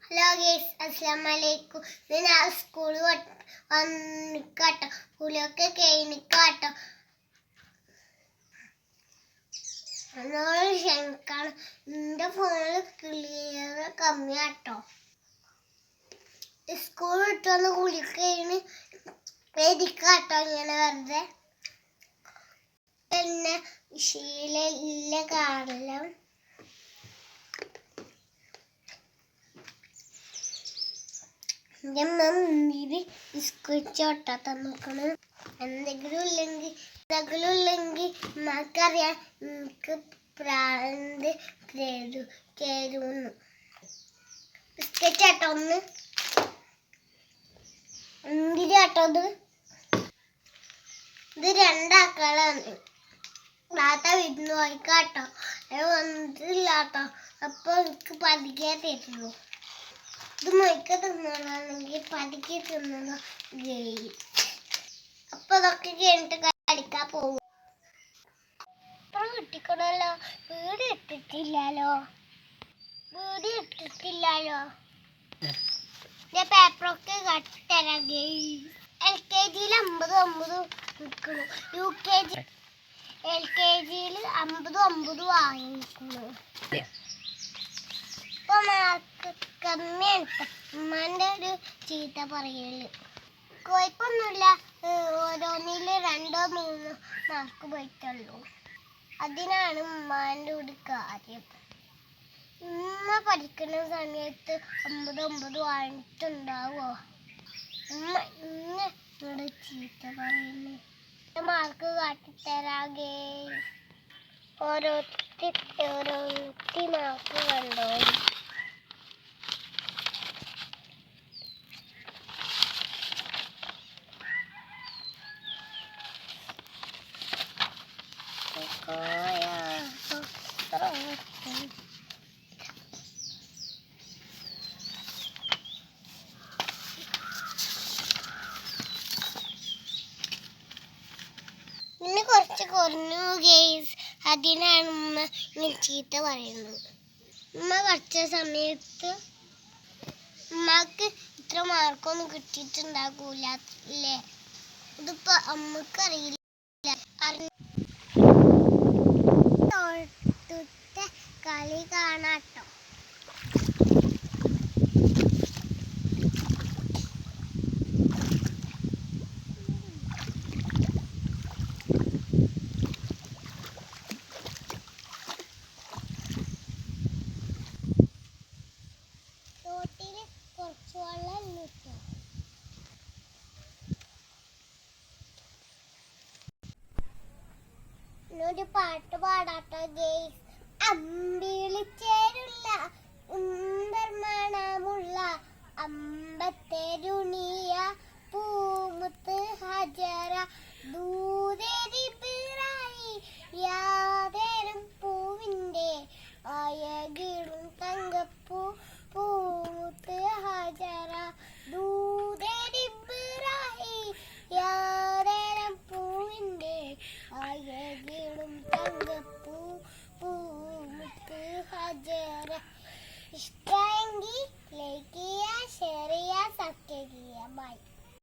Hello guys, അസ്സലാമലൈക്കും. ഞാൻ സ്കൂളിൽ വന്നിക്കാട്ടോ, കുളിയൊക്കെ കഴിഞ്ഞിക്കാട്ടോ. എന്നോട് ക്ഷമിക്കണം, എൻ്റെ ഫോണിൽ ക്ലിയർ കമ്മിയാട്ടോ. സ്കൂൾ വിട്ട് വന്ന് കുളിയൊക്കെ കഴിഞ്ഞ് എഴുതിക്കാട്ടോ ഇങ്ങനെ വെറുതെ. പിന്നെ ശീലയില്ല കാരണം എൻ്റെ മുന്നിൽ ബിസ്ക്കറ്റ് തന്നിക്കണം. എന്തെങ്കിലും ഇല്ലെങ്കിൽ ഉമ്മക്കറിയാം എനിക്ക് പ്രാന്ത് കയറുന്നു. ബിസ്ക്കറ്റ് ആട്ടോ ഒന്ന് എന്തിനാട്ടോ ഇത് രണ്ടാക്കളാണ്. താത്ത വിരുന്ന് പോയിക്കാട്ടോ, വന്നിട്ടില്ലാട്ടോ. അപ്പൊ എനിക്ക് പതിക്കെ തരുള്ളൂ. ഇത് മൊയ്ക്ക തിന്നണമെങ്കിൽ പതുക്കെ തിന്നണോ ഗെയിം. അപ്പൊ ഇതൊക്കെ കഴിഞ്ഞിട്ട് കളിക്കാൻ പോകും. ഇപ്പൊ കിട്ടിക്കണല്ലോ. വീട് ഇട്ടിട്ടില്ലല്ലോ. ഞാൻ പേപ്പറൊക്കെ കട്ടിത്തരാം ഗെയിം. LKG 50 നിൽക്കുന്നു. LKG 50 വാങ്ങിക്കുന്നു. ഇപ്പൊ മാർക്ക് കമ്മിയാണ്. ഉമ്മാന്റെ ഒരു ചീത്ത പറയല്. കുഴപ്പമൊന്നുമില്ല, ഓരോന്നിൽ 2-3 മാർക്ക് പോയിട്ടുള്ളൂ. അതിനാണ് ഉമ്മാന്റെ ഒരു കാര്യം. ഉമ്മ പഠിക്കുന്ന സമയത്ത് 50 വാങ്ങിയിട്ടുണ്ടാവോ? ഉമ്മ ഇന്നോട് ചീത്ത പറയുന്നു. മാർക്ക് കാട്ടിത്തരാകെ. ഓരോരുത്തി മാർക്ക് കണ്ടോ. ഇന്ന് കുറച്ച് കുറഞ്ഞു ഗെയ്സ്. അതിനാണ് ഉമ്മ ഇങ്ങനെ ചീത്ത പറയുന്നത്. ഉമ്മ പഠിച്ച സമയത്ത് ഉമ്മക്ക് ഇത്ര മാർക്കൊന്നും കിട്ടിയിട്ടുണ്ടാകൂല അല്ലേ? ഇതിപ്പോ അമ്മക്കറിയില്ല. കളി കാണാട്ടോ. തോട്ടില് കുറച്ച് വെള്ളം കിട്ടും. എന്നൊരു പാട്ട് പാടാട്ടോ.